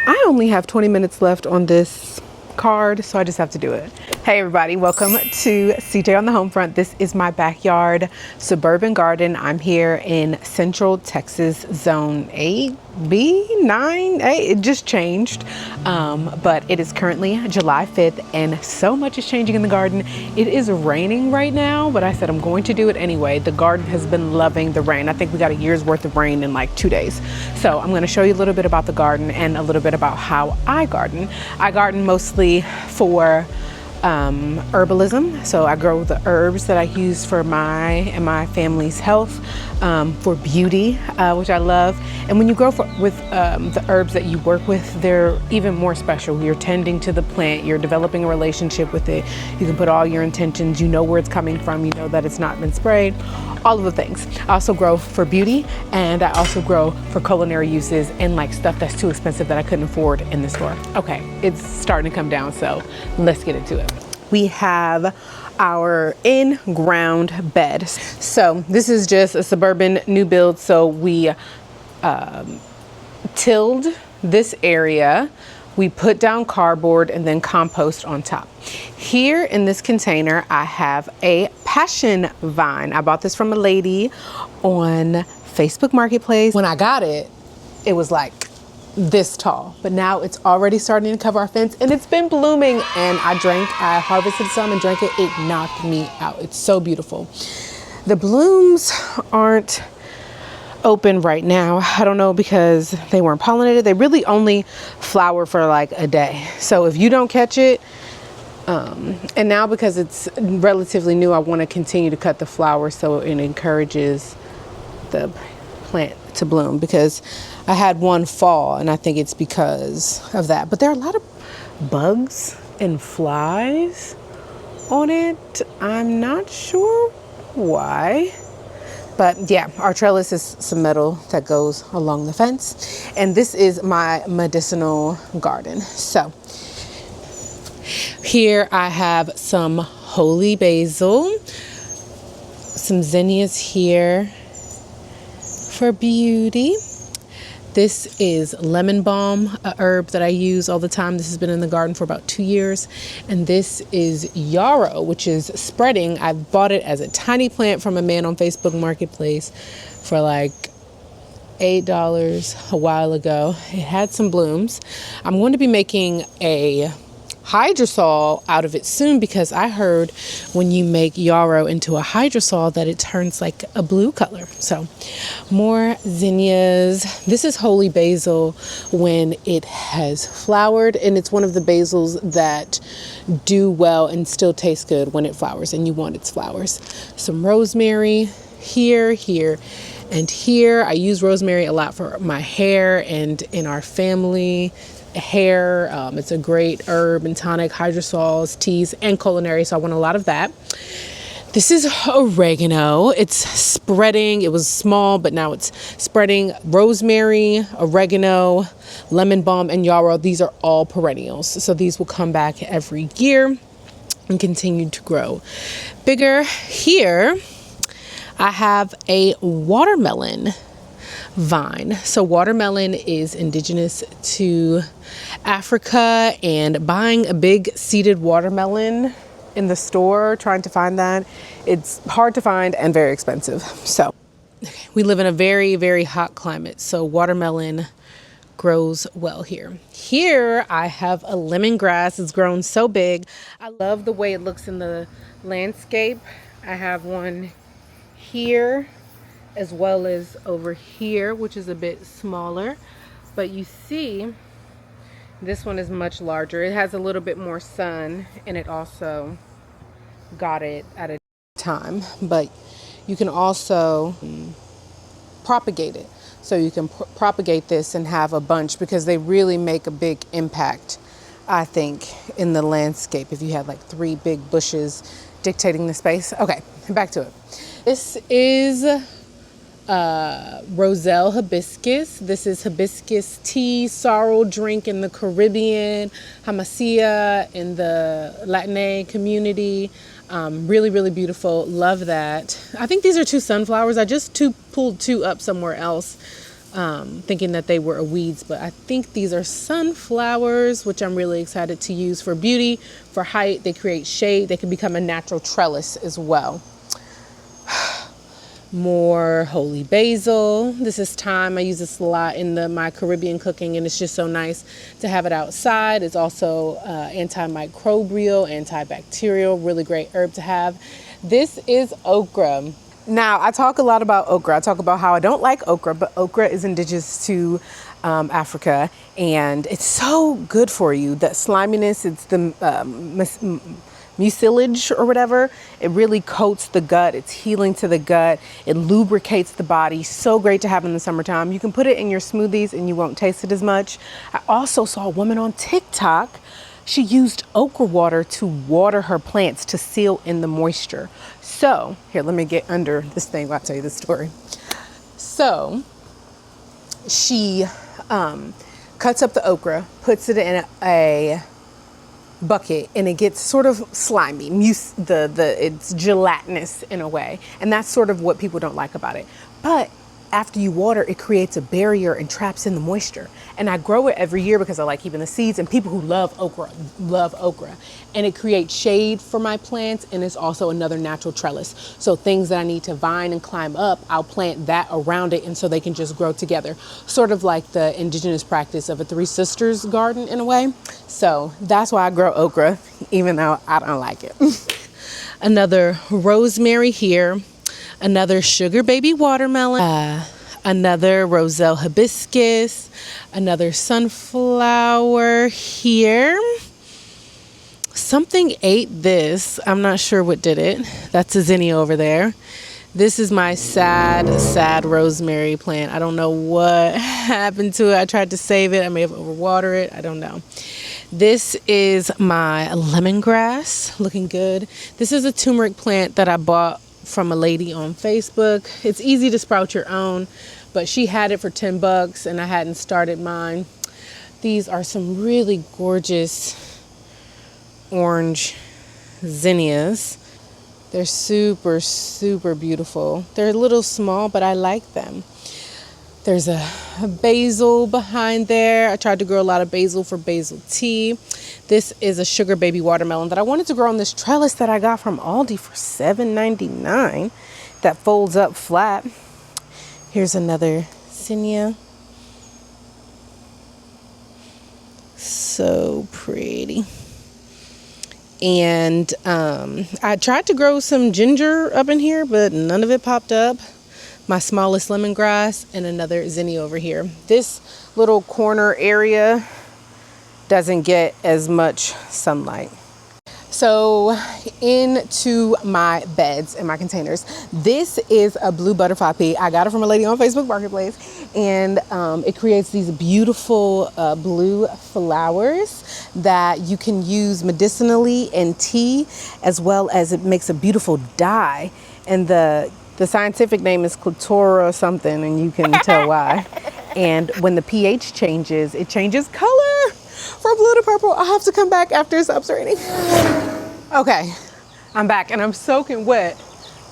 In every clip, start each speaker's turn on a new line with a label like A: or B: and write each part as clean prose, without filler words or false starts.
A: I only have 20 minutes left on this card, so I just have to do it. Hey everybody, welcome to CJ on the Homefront. This is my backyard suburban garden. I'm here in Central Texas, Zone 8B, 9A. It just changed, but it is currently July 5th and so much is changing in the garden. It is raining right now, but I said I'm going to do it anyway. The garden has been loving the rain. I think we got a year's worth of rain in like 2 days. So I'm going to show you a little bit about the garden and a little bit about how I garden. I garden mostly for herbalism. So I grow the herbs that I use for my and my family's health, for beauty, which I love. And when you grow with the herbs that you work with, they're even more special. You're tending to the plant, you're developing a relationship with it. You can put all your intentions, you know where it's coming from, you know that it's not been sprayed, all of the things. I also grow for beauty, and I also grow for culinary uses and like stuff that's too expensive that I couldn't afford in the store. Okay, it's starting to come down, so let's get into it. We have our in-ground bed. So this is just a suburban new build. So we tilled this area. We put down cardboard and then compost on top. Here in this container, I have a passion vine. I bought this from a lady on Facebook Marketplace. When I got it, it was like this tall, but now it's already starting to cover our fence and it's been blooming, and I harvested some and drank it. It knocked me out. It's so beautiful. The blooms aren't open right now. I don't know because they weren't pollinated. They really only flower for like a day. So if you don't catch it, and now because it's relatively new, I want to continue to cut the flowers so it encourages the plant to bloom, because I had one fall and I think it's because of that. But there are a lot of bugs and flies on it. I'm not sure why. But yeah, our trellis is some metal that goes along the fence. And this is my medicinal garden. So here I have some holy basil, some zinnias here for beauty. This is lemon balm, a herb that I use all the time. This has been in the garden for about 2 years. And this is yarrow, which is spreading. I bought it as a tiny plant from a man on Facebook Marketplace for like $8 a while ago. It had some blooms. I'm going to be making a hydrosol out of it soon, because I heard when you make yarrow into a hydrosol that it turns like a blue color. So more zinnias. This is holy basil when it has flowered, and it's one of the basils that do well and still taste good when it flowers and you want its flowers. Some rosemary here, and here. I use rosemary a lot for my hair and in our family hair. It's a great herb and tonic, hydrosols, teas, and culinary, so I want a lot of that. This is oregano. It's spreading. It was small, but now it's spreading. Rosemary, oregano, lemon balm, and yarrow. These are all perennials, so these will come back every year and continue to grow bigger. Here I have a watermelon vine. So watermelon is indigenous to Africa, and buying a big seeded watermelon in the store, trying to find that, it's hard to find and very expensive. So we live in a very, very hot climate, so watermelon grows well here. Here I have a lemongrass. It's grown so big. I love the way it looks in the landscape. I have one here as well as over here, which is a bit smaller, but you see this one is much larger. It has a little bit more sun, and it also got it at a time, but you can also propagate it. So you can propagate this and have a bunch, because they really make a big impact, I think, in the landscape if you had like 3 big bushes dictating the space. Okay, back to it. This is Roselle hibiscus. This is hibiscus tea, sorrel drink in the Caribbean, Hamasia in the Latin community. Really, really beautiful. Love that. I think these are 2 sunflowers. I just pulled 2 up somewhere else. thinking that they were weeds, but I think these are sunflowers, which I'm really excited to use for beauty, for height. They create shade. They can become a natural trellis as well. More holy basil. This is thyme. I use this a lot in my Caribbean cooking, and it's just so nice to have it outside. It's also antimicrobial, antibacterial, really great herb to have. This is okra. Now, I talk a lot about okra. I talk about how I don't like okra, but okra is indigenous to Africa, and it's so good for you. That sliminess, it's the mucilage or whatever. It really coats the gut. It's healing to the gut. It lubricates the body. So great to have in the summertime. You can put it in your smoothies and you won't taste it as much. I also saw a woman on TikTok. She used okra water to water her plants to seal in the moisture. So here, let me get under this thing while I tell you this story. So she cuts up the okra, puts it in a bucket, and it gets sort of slimy. It's gelatinous in a way, and that's sort of what people don't like about it. But after you water, it creates a barrier and traps in the moisture. And I grow it every year because I like keeping the seeds, and people who love okra. And it creates shade for my plants, and it's also another natural trellis. So things that I need to vine and climb up, I'll plant that around it, and so they can just grow together. Sort of like the indigenous practice of a Three Sisters garden in a way. So that's why I grow okra, even though I don't like it. Another rosemary here. Another sugar baby watermelon, another roselle hibiscus, another sunflower here. Something ate this. I'm not sure what did it. That's a zinnia over there. This is my sad rosemary plant. I don't know what happened to it. I tried to save it. I may have overwatered it. I don't know. This is my lemongrass, looking good. This is a turmeric plant that I bought from a lady on Facebook. It's easy to sprout your own, but she had it for $10 and I hadn't started mine. These are some really gorgeous orange zinnias. They're super beautiful. They're a little small, but I like them. There's a basil behind there. I tried to grow a lot of basil for basil tea. This is a sugar baby watermelon that I wanted to grow on this trellis that I got from Aldi for $7.99 that folds up flat. Here's another zinnia. So pretty. And I tried to grow some ginger up in here, but none of it popped up. My smallest lemongrass and another zinnia over here. This little corner area doesn't get as much sunlight. So into my beds and my containers. This is a blue butterfly pea. I got it from a lady on Facebook Marketplace, and it creates these beautiful blue flowers that you can use medicinally in tea, as well as it makes a beautiful dye. And the scientific name is clitora or something, and you can tell why. And when the pH changes, it changes color from blue to purple. I'll have to come back after it stops raining. Okay, I'm back and I'm soaking wet.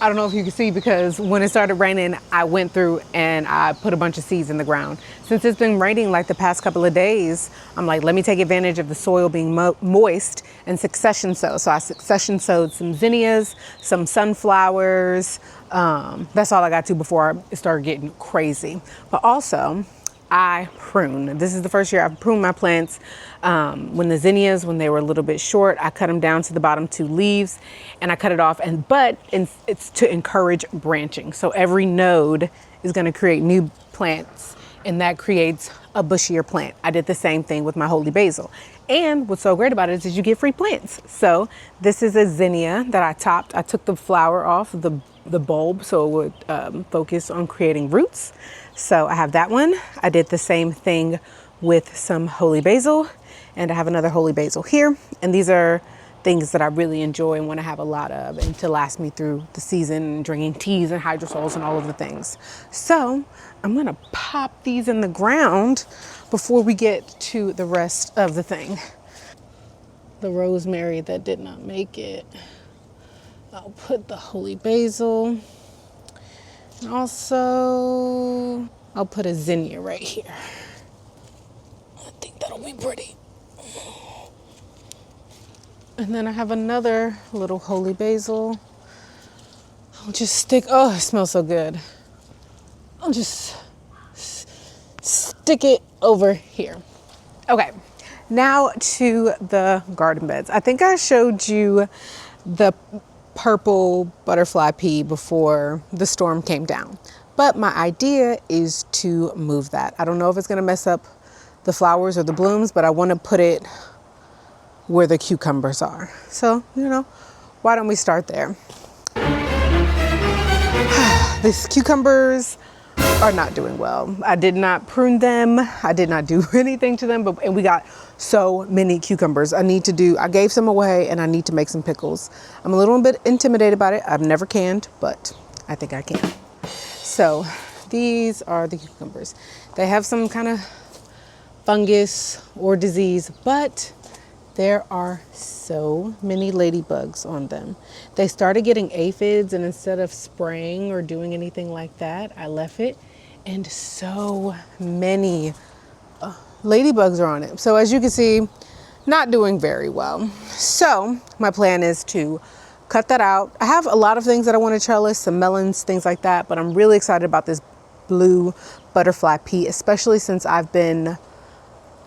A: I don't know if you can see, because when it started raining, I went through and I put a bunch of seeds in the ground. Since it's been raining like the past couple of days, I'm like, let me take advantage of the soil being moist and succession sow. So I succession sowed some zinnias, some sunflowers. That's all I got to before it started getting crazy. But also, I prune. This is the first year I've pruned my plants. When the zinnias, when they were a little bit short, I cut them down to the bottom 2 leaves and I cut it off. But it's to encourage branching. So every node is going to create new plants, and that creates a bushier plant. I did the same thing with my holy basil. And what's so great about it is you get free plants. So this is a zinnia that I topped. I took the flower off the bulb so it would focus on creating roots. So I have that one. I did the same thing with some holy basil, and I have another holy basil here. And these are things that I really enjoy and want to have a lot of, and to last me through the season, drinking teas and hydrosols and all of the things. So I'm gonna pop these in the ground before we get to the rest of the thing. The rosemary that did not make it. I'll put the holy basil. Also, I'll put a zinnia right here. I think that'll be pretty. And then I have another little holy basil. I'll just stick, oh, it smells so good. I'll just stick it over here. Okay, now to the garden beds. I think I showed you the purple butterfly pea before the storm came down, but my idea is to move that. I don't know if it's gonna mess up the flowers or the blooms, but I wanna put it where the cucumbers are. So, why don't we start there? These cucumbers are not doing well. I did not prune them. I did not do anything to them, and we got so many cucumbers. I gave some away and I need to make some pickles. I'm a little bit intimidated about it. I've never canned, but I think I can. So these are the cucumbers. They have some kind of fungus or disease, but there are so many ladybugs on them. They started getting aphids, and instead of spraying or doing anything like that, I left it, and so many ladybugs are on it. So as you can see, not doing very well. So my plan is to cut that out. I have a lot of things that I want to trellis, some melons, things like that, but I'm really excited about this blue butterfly pea, especially since I've been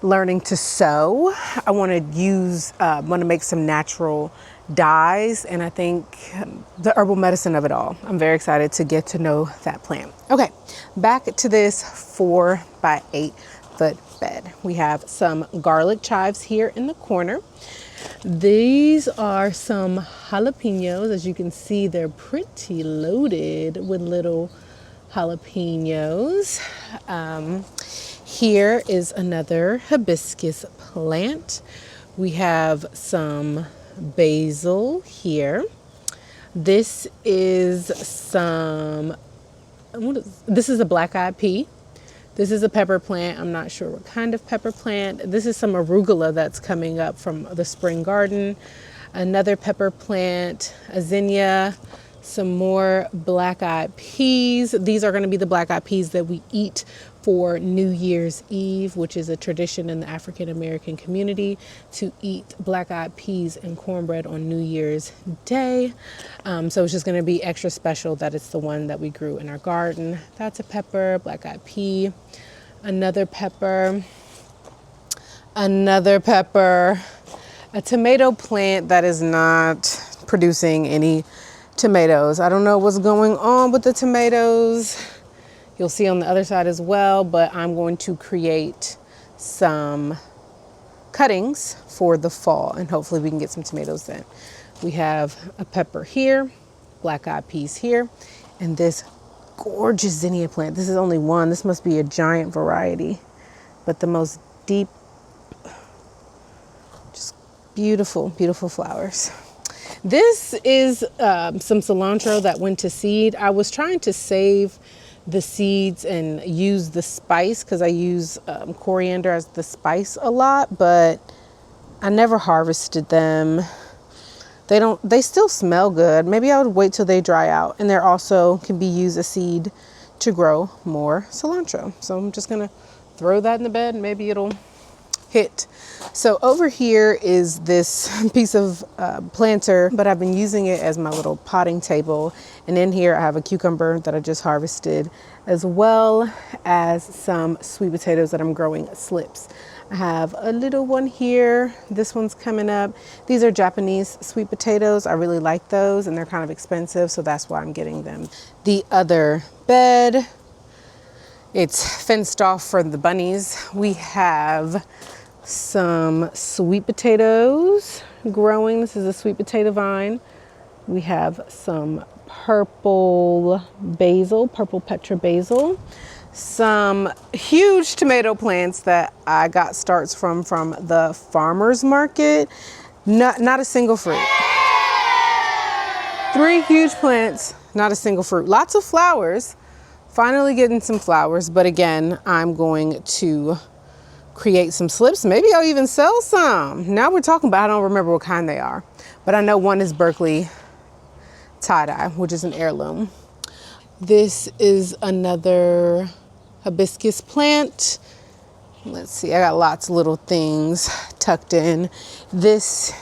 A: learning to sew. I want to make some natural dyes, and I think the herbal medicine of it all. I'm very excited to get to know that plant. Okay, back to this 4x8 foot bed. We have some garlic chives here in the corner. These are some jalapenos. As you can see, they're pretty loaded with little jalapenos. Here is another hibiscus plant. We have some basil here. This is this is a black-eyed pea. This is a pepper plant. I'm not sure what kind of pepper plant. This is some arugula that's coming up from the spring garden. Another pepper plant, a zinnia, some more black-eyed peas. These are going to be the black-eyed peas that we eat for New Year's Eve, which is a tradition in the African American community to eat black-eyed peas and cornbread on New Year's Day. So it's just going to be extra special that it's the one that we grew in our garden. That's a pepper, black-eyed pea, another pepper, a tomato plant that is not producing any tomatoes. I don't know what's going on with the tomatoes. You'll see on the other side as well, but I'm going to create some cuttings for the fall, and hopefully we can get some tomatoes then. We have a pepper here, black-eyed peas here, and this gorgeous zinnia plant. This is only one. This must be a giant variety, but the most deep, just beautiful, beautiful flowers. This is some cilantro that went to seed. I was trying to save the seeds and use the spice because I use coriander as the spice a lot, but I never harvested them. They still smell good. Maybe I would wait till they dry out, and there also can be used as seed to grow more cilantro. So I'm just gonna throw that in the bed and maybe it'll hit. So over here is this piece of planter, but I've been using it as my little potting table. And in here I have a cucumber that I just harvested, as well as some sweet potatoes that I'm growing slips. I have a little one here. This one's coming up. These are Japanese sweet potatoes. I really like those, and they're kind of expensive, so that's why I'm getting them. The other bed, it's fenced off for the bunnies. We have some sweet potatoes growing. This is a sweet potato vine. We have some purple basil, purple petra basil, some huge tomato plants that I got starts from the farmer's market. Not a single fruit. 3 huge plants, not a single fruit. Lots of flowers. Finally getting some flowers, but again, I'm going to create some slips. Maybe I'll even sell some. Now we're talking about, I don't remember what kind they are, but I know one is Berkeley tie-dye, which is an heirloom. This is another hibiscus plant. Let's see, I got lots of little things tucked in. This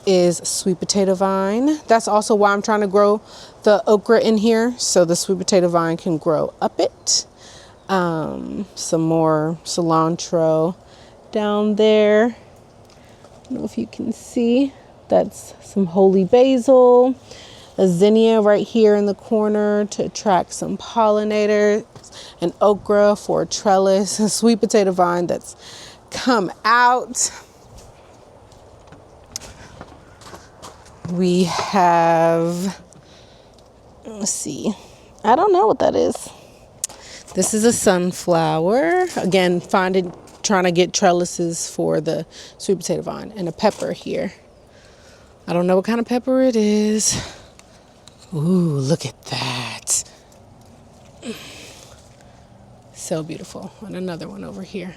A: is sweet potato vine. That's also why I'm trying to grow the okra in here, so the sweet potato vine can grow up it. Some more cilantro down there. I don't know if you can see. That's some holy basil. A zinnia right here in the corner to attract some pollinators. An okra for a trellis. A sweet potato vine that's come out. We have, let's see, I don't know what that is. This is a sunflower. Again, trying to get trellises for the sweet potato vine, and a pepper here. I don't know what kind of pepper it is. Ooh, look at that. So beautiful. And another one over here.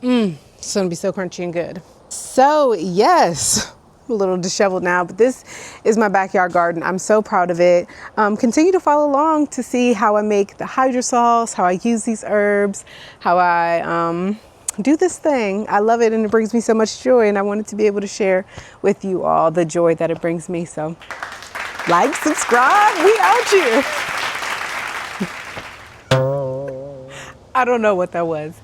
A: It's gonna be so crunchy and good. So yes, a little disheveled now, but this is my backyard garden. I'm so proud of it. Continue to follow along to see how I make the hydrosols, how I use these herbs, how I do this thing. I love it, and it brings me so much joy, and I wanted to be able to share with you all the joy that it brings me. So like, subscribe, we out here. I don't know what that was.